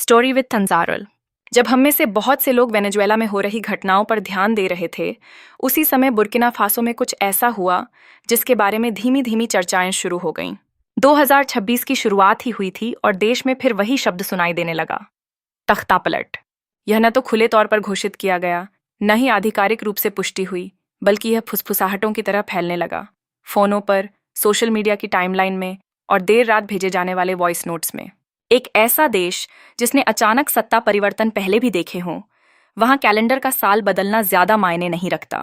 Story with तंजारल। जब हम में से बहुत से लोग वेनेजुएला में हो रही घटनाओं पर ध्यान दे रहे थे, उसी समय बुर्किना फासो में कुछ ऐसा हुआ जिसके बारे में धीमी धीमी चर्चाएं शुरू हो गईं। 2026 की शुरुआत ही हुई थी और देश में फिर वही शब्द सुनाई देने लगा, तख्तापलट। यह न तो खुले तौर पर घोषित किया गया, न ही आधिकारिक रूप से पुष्टि हुई, बल्कि यह फुसफुसाहटों की तरह फैलने लगा, फोनों पर, सोशल मीडिया की टाइमलाइन में और देर रात भेजे जाने वाले वॉइस नोट्स में। एक ऐसा देश जिसने अचानक सत्ता परिवर्तन पहले भी देखे हों, वहां कैलेंडर का साल बदलना ज्यादा मायने नहीं रखता।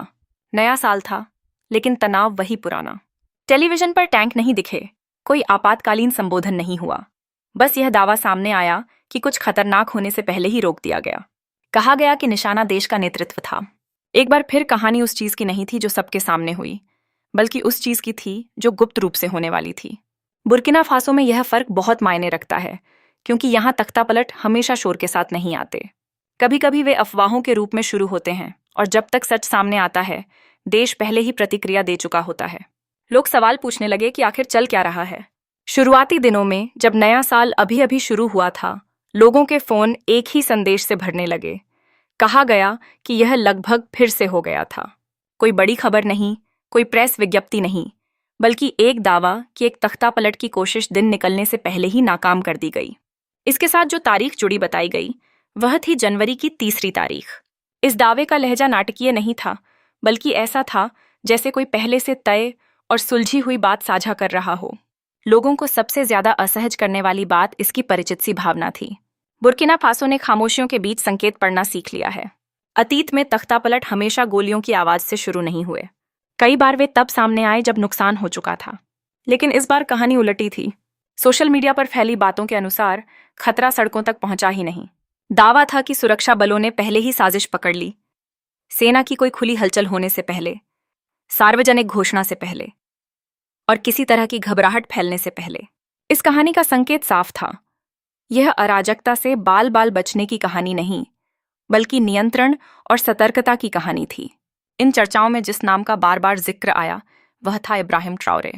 नया साल था, लेकिन तनाव वही पुराना। टेलीविजन पर टैंक नहीं दिखे, कोई आपातकालीन संबोधन नहीं हुआ। बस यह दावा सामने आया कि कुछ खतरनाक होने से पहले ही रोक दिया गया। कहा गया कि निशाना देश का नेतृत्व था। एक बार फिर कहानी उस चीज की नहीं थी जो सबके सामने हुई, बल्कि उस चीज की थी जो गुप्त रूप से होने वाली थी। बुर्किना फासो में यह फर्क बहुत मायने रखता है, क्योंकि यहाँ तख्तापलट हमेशा शोर के साथ नहीं आते। कभी कभी वे अफवाहों के रूप में शुरू होते हैं, और जब तक सच सामने आता है, देश पहले ही प्रतिक्रिया दे चुका होता है। लोग सवाल पूछने लगे कि आखिर चल क्या रहा है। शुरुआती दिनों में, जब नया साल अभी अभी शुरू हुआ था, लोगों के फोन एक ही संदेश से भरने लगे। कहा गया कि यह लगभग फिर से हो गया था। कोई बड़ी खबर नहीं, कोई प्रेस विज्ञप्ति नहीं, बल्कि एक दावा कि एक तख्तापलट की कोशिश दिन निकलने से पहले ही नाकाम कर दी गई। इसके साथ जो तारीख जुड़ी बताई गई, वह थी जनवरी की 3री तारीख। इस दावे का लहजा नाटकीय नहीं था, बल्कि ऐसा था जैसे कोई पहले से तय और सुलझी हुई बात साझा कर रहा हो। लोगों को सबसे ज्यादा असहज करने वाली बात इसकी परिचित सी भावना थी। बुर्किना फासो ने खामोशियों के बीच संकेत पढ़ना सीख लिया है। अतीत में तख्तापलट हमेशा गोलियों की आवाज से शुरू नहीं हुए। कई बार वे तब सामने आए जब नुकसान हो चुका था, लेकिन इस बार कहानी उलटी थी। सोशल मीडिया पर फैली बातों के अनुसार खतरा सड़कों तक पहुंचा ही नहीं। दावा था कि सुरक्षा बलों ने पहले ही साजिश पकड़ ली, सेना की कोई खुली हलचल होने से पहले, सार्वजनिक घोषणा से पहले और किसी तरह की घबराहट फैलने से पहले। इस कहानी का संकेत साफ था। यह अराजकता से बाल बाल बचने की कहानी नहीं, बल्कि नियंत्रण और सतर्कता की कहानी थी। इन चर्चाओं में जिस नाम का बार बार जिक्र आया, वह था इब्राहिम ट्राओरे।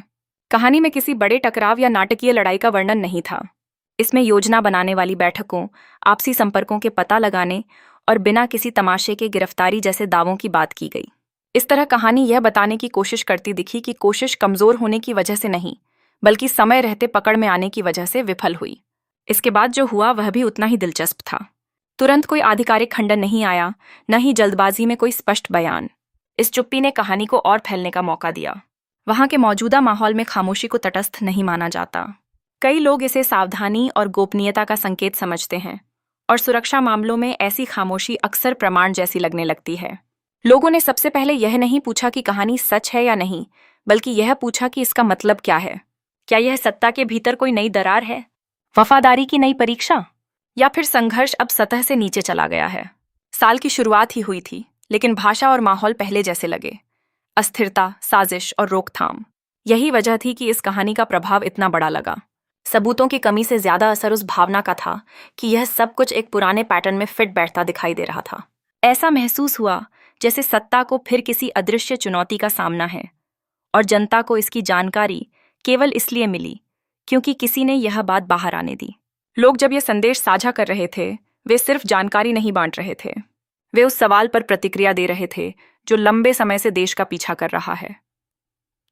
कहानी में किसी बड़े टकराव या नाटकीय लड़ाई का वर्णन नहीं था। इसमें योजना बनाने वाली बैठकों, आपसी संपर्कों के पता लगाने और बिना किसी तमाशे के गिरफ्तारी जैसे दावों की बात की गई। इस तरह कहानी यह बताने की कोशिश करती दिखी कि कोशिश कमजोर होने की वजह से नहीं, बल्कि समय रहते पकड़ में आने की वजह से विफल हुई। इसके बाद जो हुआ वह भी उतना ही दिलचस्प था। तुरंत कोई आधिकारिक खंडन नहीं आया, न ही जल्दबाजी में कोई स्पष्ट बयान। इस चुप्पी ने कहानी को और फैलने का मौका दिया। वहां के मौजूदा माहौल में खामोशी को तटस्थ नहीं माना जाता। कई लोग इसे सावधानी और गोपनीयता का संकेत समझते हैं, और सुरक्षा मामलों में ऐसी खामोशी अक्सर प्रमाण जैसी लगने लगती है। लोगों ने सबसे पहले यह नहीं पूछा कि कहानी सच है या नहीं, बल्कि यह पूछा कि इसका मतलब क्या है। क्या यह सत्ता के भीतर कोई नई दरार है, वफादारी की नई परीक्षा, या फिर संघर्ष अब सतह से नीचे चला गया है। साल की शुरुआत ही हुई थी, लेकिन भाषा और माहौल पहले जैसे लगे। अस्थिरता, साजिश और रोकथाम। यही वजह थी कि इस कहानी का प्रभाव इतना बड़ा लगा। सबूतों की कमी से ज्यादा असर उस भावना का था कि यह सब कुछ एक पुराने पैटर्न में फिट बैठता दिखाई दे रहा था। ऐसा महसूस हुआ जैसे सत्ता को फिर किसी अदृश्य चुनौती का सामना है, और जनता को इसकी जानकारी केवल इसलिए मिली क्योंकि किसी ने यह बात बाहर आने दी। लोग जब यह संदेश साझा कर रहे थे, वे सिर्फ जानकारी नहीं बांट रहे थे, वे उस सवाल पर प्रतिक्रिया दे रहे थे जो लंबे समय से देश का पीछा कर रहा है।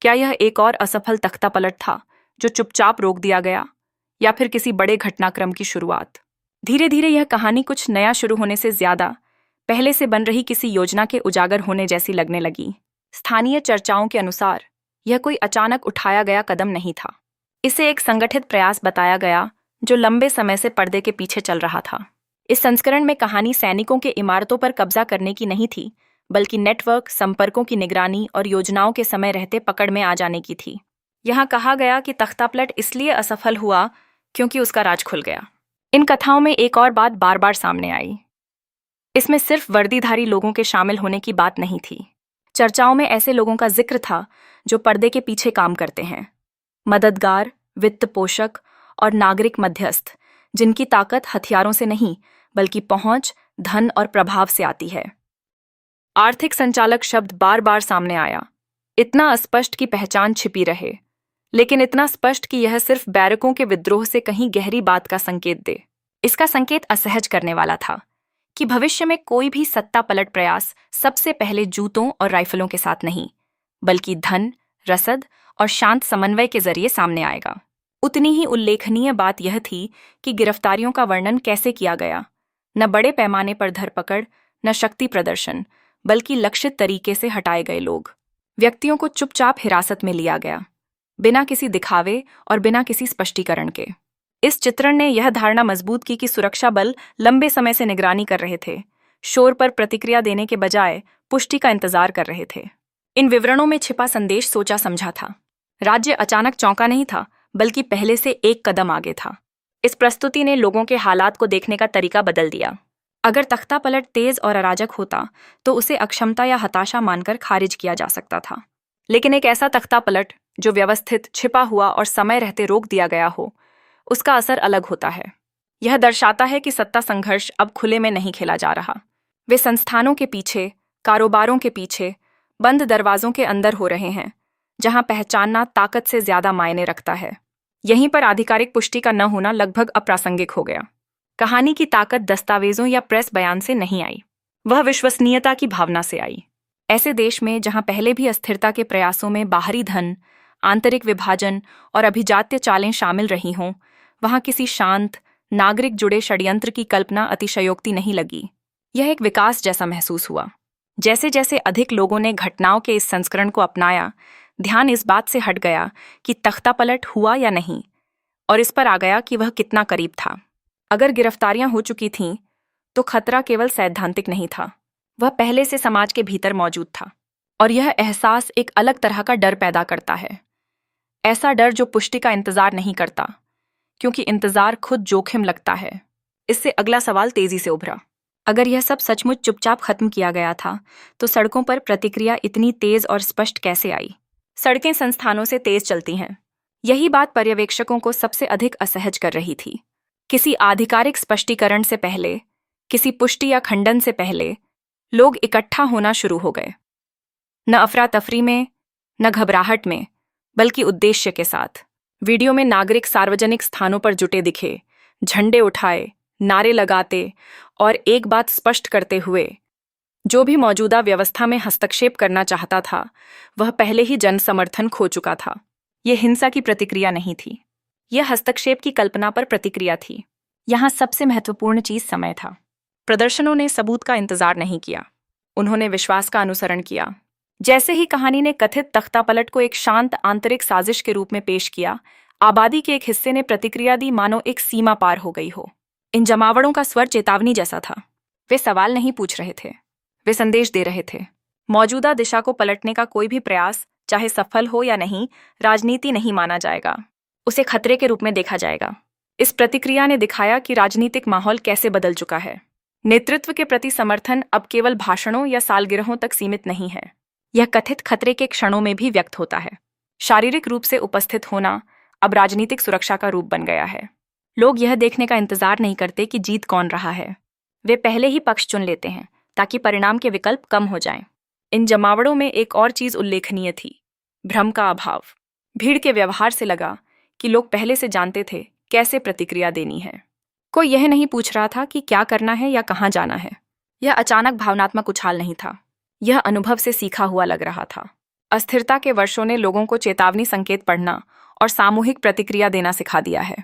क्या यह एक और असफल तख्तापलट था जो चुपचाप रोक दिया गया, या फिर किसी बड़े घटनाक्रम की शुरुआत? धीरे धीरे यह कहानी कुछ नया शुरू होने से ज्यादा पहले से बन रही किसी योजना के उजागर होने जैसी लगने लगी। स्थानीय चर्चाओं के अनुसार यह कोई अचानक उठाया गया कदम नहीं था। इसे एक संगठित प्रयास बताया गया जो लंबे समय से पर्दे के पीछे चल रहा था। इस संस्करण में कहानी सैनिकों के इमारतों पर कब्जा करने की नहीं थी, बल्कि नेटवर्क, संपर्कों की निगरानी और योजनाओं के समय रहते पकड़ में आ जाने की थी। यहाँ कहा गया कि तख्तापलट इसलिए असफल हुआ क्योंकि उसका राज खुल गया। इन कथाओं में एक और बात बार बार सामने आई। इसमें सिर्फ वर्दीधारी लोगों के शामिल होने की बात नहीं थी। चर्चाओं में ऐसे लोगों का जिक्र था जो पर्दे के पीछे काम करते हैं, मददगार, वित्त पोषक और नागरिक मध्यस्थ, जिनकी ताकत हथियारों से नहीं, बल्कि पहुंच, धन और प्रभाव से आती है। आर्थिक संचालक शब्द बार बार सामने आया, इतना अस्पष्ट कि पहचान छिपी रहे, लेकिन इतना स्पष्ट कि यह सिर्फ बैरकों के विद्रोह से कहीं गहरी बात का संकेत दे। इसका संकेत असहज करने वाला था कि भविष्य में कोई भी सत्ता पलट प्रयास सबसे पहले जूतों और राइफलों के साथ नहीं, बल्कि धन, रसद और शांत समन्वय के जरिए सामने आएगा। उतनी ही उल्लेखनीय बात यह थी कि गिरफ्तारियों का वर्णन कैसे किया गया। न बड़े पैमाने पर धरपकड़, न शक्ति प्रदर्शन, बल्कि लक्षित तरीके से हटाए गए लोग। व्यक्तियों को चुपचाप हिरासत में लिया गया, बिना किसी दिखावे और बिना किसी स्पष्टीकरण के। इस चित्रण ने यह धारणा मजबूत की कि सुरक्षा बल लंबे समय से निगरानी कर रहे थे, शोर पर प्रतिक्रिया देने के बजाय पुष्टि का इंतजार कर रहे थे। इन विवरणों में छिपा संदेश सोचा समझा था। राज्य अचानक चौंका नहीं था, बल्कि पहले से एक कदम आगे था। इस प्रस्तुति ने लोगों के हालात को देखने का तरीका बदल दिया। अगर तख्ता पलट तेज और अराजक होता तो उसे अक्षमता या हताशा मानकर खारिज किया जा सकता था, लेकिन एक ऐसा तख्ता पलट जो व्यवस्थित, छिपा हुआ और समय रहते रोक दिया गया हो, उसका असर अलग होता है। यह दर्शाता है कि सत्ता संघर्ष अब खुले में नहीं खेला जा रहा। वे संस्थानों के पीछे, कारोबारों के पीछे, बंद दरवाजों के अंदर हो रहे हैं, जहां पहचानना ताकत से ज्यादा मायने रखता है। यहीं पर आधिकारिक पुष्टि का न होना लगभग अप्रासंगिक हो गया। कहानी की ताकत दस्तावेजों या प्रेस बयान से नहीं आई, वह विश्वसनीयता की भावना से आई। ऐसे देश में जहां पहले भी अस्थिरता के प्रयासों में बाहरी धन, आंतरिक विभाजन और अभिजात्य चालें शामिल रही हों, वहां किसी शांत, नागरिक जुड़े षड्यंत्र की कल्पना अतिशयोक्ति नहीं लगी। यह एक विकास जैसा महसूस हुआ। जैसे जैसे अधिक लोगों ने घटनाओं के इस संस्करण को अपनाया, ध्यान इस बात से हट गया कि तख्ता पलट हुआ या नहीं, और इस पर आ गया कि वह कितना करीब था। अगर गिरफ्तारियां हो चुकी थीं, तो खतरा केवल सैद्धांतिक नहीं था, वह पहले से समाज के भीतर मौजूद था। और यह एहसास एक अलग तरह का डर पैदा करता है, ऐसा डर जो पुष्टि का इंतजार नहीं करता, क्योंकि इंतजार खुद जोखिम लगता है। इससे अगला सवाल तेजी से उभरा। अगर यह सब सचमुच चुपचाप खत्म किया गया था, तो सड़कों पर प्रतिक्रिया इतनी तेज और स्पष्ट कैसे आई? सड़कें संस्थानों से तेज चलती हैं। यही बात पर्यवेक्षकों को सबसे अधिक असहज कर रही थी। किसी आधिकारिक स्पष्टीकरण से पहले, किसी पुष्टि या खंडन से पहले, लोग इकट्ठा होना शुरू हो गए। न अफरा तफरी में, न घबराहट में, बल्कि उद्देश्य के साथ। वीडियो में नागरिक सार्वजनिक स्थानों पर जुटे दिखे, झंडे उठाए, नारे लगाते और एक बात स्पष्ट करते हुए, जो भी मौजूदा व्यवस्था में हस्तक्षेप करना चाहता था, वह पहले ही जन समर्थन खो चुका था। यह हिंसा की प्रतिक्रिया नहीं थी, यह हस्तक्षेप की कल्पना पर प्रतिक्रिया थी। यहाँ सबसे महत्वपूर्ण चीज समय था। प्रदर्शनों ने सबूत का इंतजार नहीं किया, उन्होंने विश्वास का अनुसरण किया। जैसे ही कहानी ने कथित तख्तापलट को एक शांत आंतरिक साजिश के रूप में पेश किया, आबादी के एक हिस्से ने प्रतिक्रिया दी मानो एक सीमा पार हो गई हो। इन जमावड़ों का स्वर चेतावनी जैसा था। वे सवाल नहीं पूछ रहे थे, वे संदेश दे रहे थे। मौजूदा दिशा को पलटने का कोई भी प्रयास, चाहे सफल हो या नहीं, राजनीति नहीं माना जाएगा, उसे खतरे के रूप में देखा जाएगा। इस प्रतिक्रिया ने दिखाया कि राजनीतिक माहौल कैसे बदल चुका है। नेतृत्व के प्रति समर्थन अब केवल भाषणों या सालगिरहों तक सीमित नहीं है, यह कथित खतरे के क्षणों में भी व्यक्त होता है। शारीरिक रूप से उपस्थित होना अब राजनीतिक सुरक्षा का रूप बन गया है। लोग यह देखने का इंतजार नहीं करते कि जीत कौन रहा है, वे पहले ही पक्ष चुन लेते हैं ताकि परिणाम के विकल्प कम हो जाएं। इन जमावड़ों में एक और चीज उल्लेखनीय थी, भ्रम का अभाव। भीड़ के व्यवहार से लगा कि लोग पहले से जानते थे कैसे प्रतिक्रिया देनी है। कोई यह नहीं पूछ रहा था कि क्या करना है या कहाँ जाना है। यह अचानक भावनात्मक उछाल नहीं था, यह अनुभव से सीखा हुआ लग रहा था। अस्थिरता के वर्षों ने लोगों को चेतावनी संकेत पढ़ना और सामूहिक प्रतिक्रिया देना सिखा दिया है।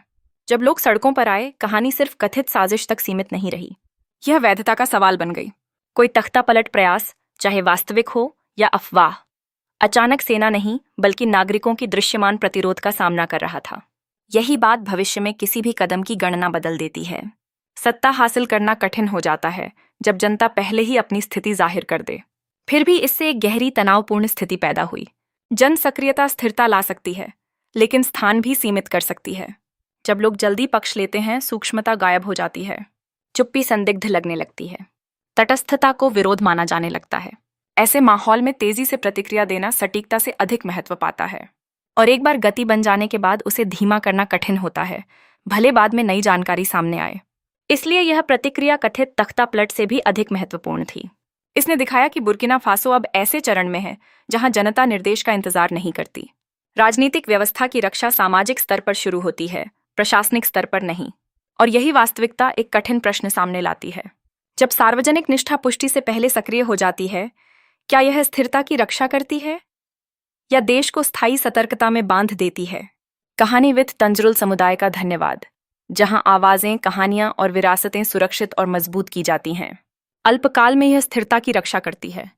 जब लोग सड़कों पर आए, कहानी सिर्फ कथित साजिश तक सीमित नहीं रही, यह वैधता का सवाल बन गई। कोई तख्ता पलट प्रयास, चाहे वास्तविक हो या अफवाह, अचानक सेना नहीं बल्कि नागरिकों की दृश्यमान प्रतिरोध का सामना कर रहा था। यही बात भविष्य में किसी भी कदम की गणना बदल देती है। सत्ता हासिल करना कठिन हो जाता है जब जनता पहले ही अपनी स्थिति जाहिर कर दे। फिर भी इससे एक गहरी तनावपूर्ण स्थिति पैदा हुई। जन सक्रियता स्थिरता ला सकती है, लेकिन स्थान भी सीमित कर सकती है। जब लोग जल्दी पक्ष लेते हैं, सूक्ष्मता गायब हो जाती है, चुप्पी संदिग्ध लगने लगती है, तटस्थता को विरोध माना जाने लगता है। ऐसे माहौल में तेजी से प्रतिक्रिया देना सटीकता से अधिक महत्व पाता है, और एक बार गति बन जाने के बाद उसे धीमा करना कठिन होता है, भले बाद में नई जानकारी सामने आए। इसलिए यह प्रतिक्रिया कथित तख्तापलट से भी अधिक महत्वपूर्ण थी। इसने दिखाया कि बुर्किना फासो अब ऐसे चरण में है जहां जनता निर्देश का इंतजार नहीं करती। राजनीतिक व्यवस्था की रक्षा सामाजिक स्तर पर शुरू होती है, प्रशासनिक स्तर पर नहीं। और यही वास्तविकता एक कठिन प्रश्न सामने लाती है। जब सार्वजनिक निष्ठा पुष्टि से पहले सक्रिय हो जाती है, क्या यह स्थिरता की रक्षा करती है या देश को स्थायी सतर्कता में बांध देती है? कहानीविद तंजरुल समुदाय का धन्यवाद, जहां आवाजें, कहानियां और विरासतें सुरक्षित और मजबूत की जाती हैं। अल्पकाल में यह स्थिरता की रक्षा करती है,